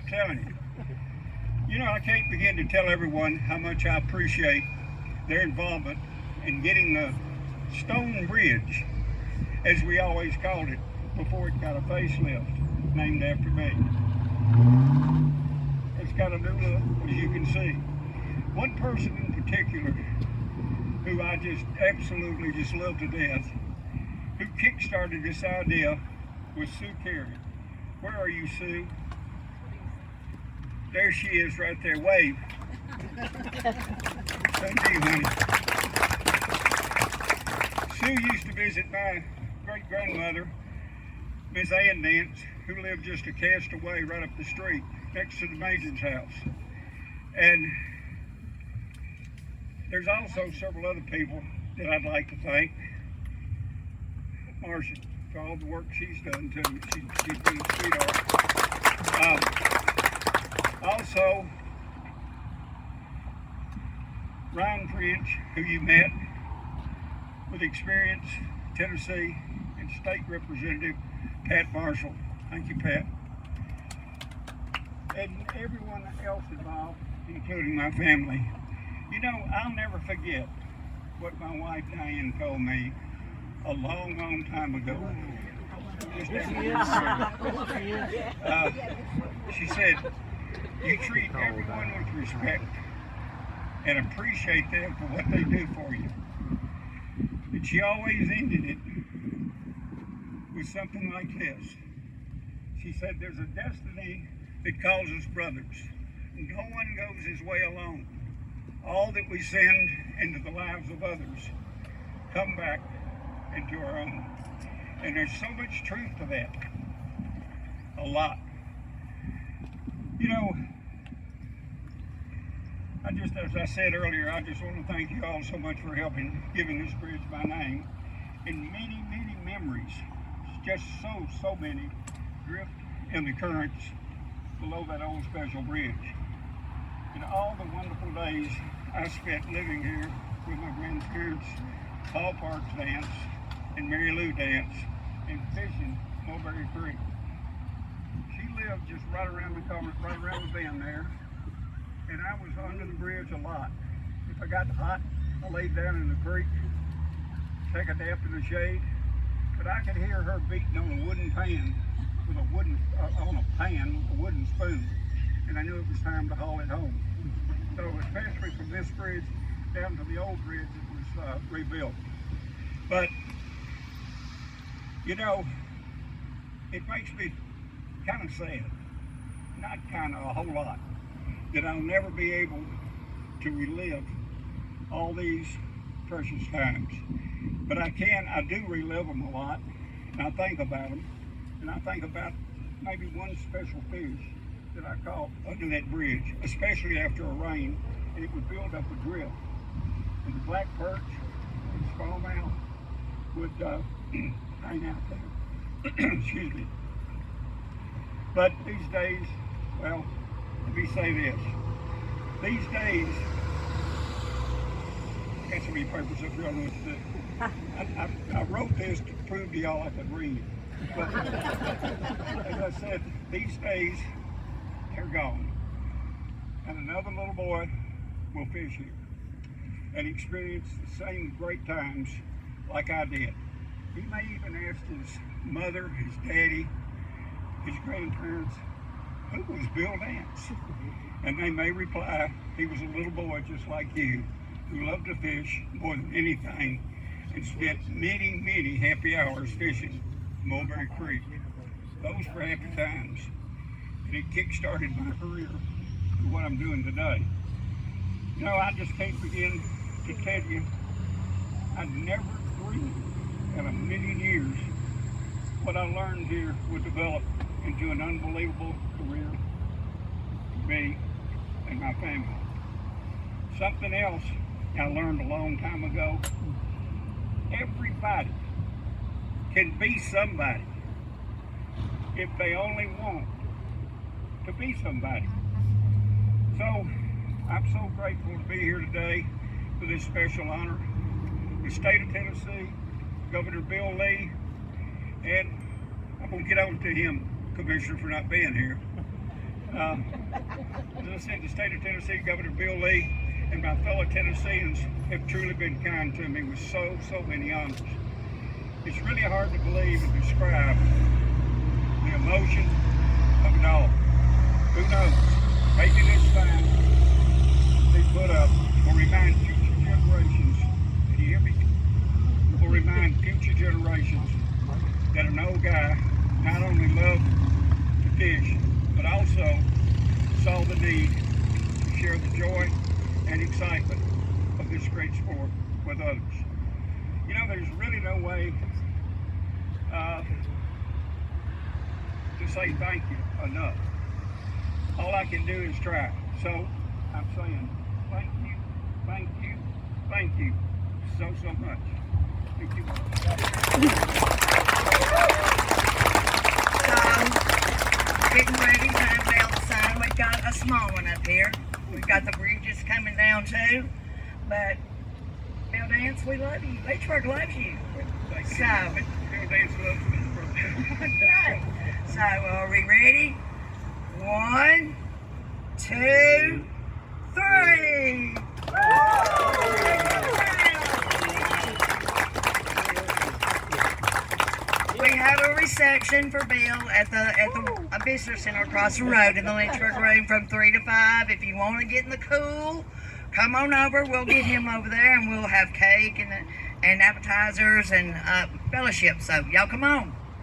I'm telling you. You know, I can't begin to tell everyone how much I appreciate their involvement in getting the Stone Bridge, as we always called it, before it got a facelift, named after me. It's got a new look, as you can see. One person in particular who I just absolutely just love to death, who kick-started this idea, was Sue Carey. Where are you, Sue? There she is right there. Wave. Thank you, honey. Sue used to visit my great-grandmother, Miss Ann Dance, who lived just a cast away right up the street next to the Major's house. And there's also several other people that I'd like to thank. Marcia, for all the work she's done too. She's been a sweetheart. Also, Ryan French, who you met with experience, Tennessee, and State Representative Pat Marshall. Thank you, Pat. And everyone else involved, including my family. You know, I'll never forget what my wife Diane told me a long, long time ago. She said, you treat everyone with respect and appreciate them for what they do for you. But she always ended it with something like this. She said, there's a destiny that calls us brothers. No one goes his way alone. All that we send into the lives of others come back into our own. And there's so much truth to that. A lot. You know, as I said earlier, I just want to thank you all so much for helping giving this bridge my name. And many, many memories, just so many, drift in the currents below that old special bridge. And all the wonderful days I spent living here with my grandparents, Paul Parks Dance and Mary Lou Dance, and fishing Mulberry Creek. She lived just right around the corner, right around the bend there, and I was under the bridge a lot. If I got hot, I laid down in the creek, take a nap in the shade, but I could hear her beating on a wooden pan with a wooden spoon, and I knew it was time to haul it home. So especially from this bridge down to the old bridge that was rebuilt. But, you know, it makes me kind of sad, not kind of, a whole lot, that I'll never be able to relive all these precious times. But I do relive them a lot, and I think about them, and I think about maybe one special fish that I caught under that bridge, especially after a rain, and it would build up a drift. And the black perch and smallmouth would hang out there. Excuse me. But these days, well, let me say this. These days, I got so many papers up here, I don't know what to do. I wrote this to prove to y'all I could read. But as I said, these days, they're gone. And another little boy will fish here and experience the same great times like I did. He may even ask his mother, his daddy, his grandparents, who was Bill Dance? And they may reply, he was a little boy just like you, who loved to fish more than anything and spent many, many happy hours fishing Mulberry Creek. Those were happy times. And it kick-started my career to what I'm doing today. You know, I just can't begin to tell you, I never dreamed in a million years what I learned here would develop into an unbelievable career for me and my family. Something else I learned a long time ago, everybody can be somebody if they only want to be somebody. So I'm so grateful to be here today for this special honor. The state of Tennessee, Governor Bill Lee, and I'm going to get on to him, Commissioner, for not being here. As I said, the state of Tennessee, Governor Bill Lee, and my fellow Tennesseans have truly been kind to me with so many honors. It's really hard to believe and describe the emotion of it all. Who knows? Maybe this sign they put up will remind future generations, can you hear me? Will remind future generations that an old guy not only loved to fish, but also saw the need to share the joy and excitement of this great sport with others. You know, there's really no way to say thank you enough. All I can do is try. So I'm saying thank you, thank you, thank you so much. Thank you. Getting ready to unveil the sign. We've got a small one up here. We've got the bridges coming down too. But Bill Dance, we love you. Lynchburg loves you. So Bill Dance loves Lynchburg. okay. So are we ready? 1, 2, 3. We have a reception for Bill at the visitor center across the road in the Lynchburg room from 3 to 5. If you want to get in the cool, come on over. We'll get him over there, and we'll have cake and appetizers and fellowship. So y'all come on.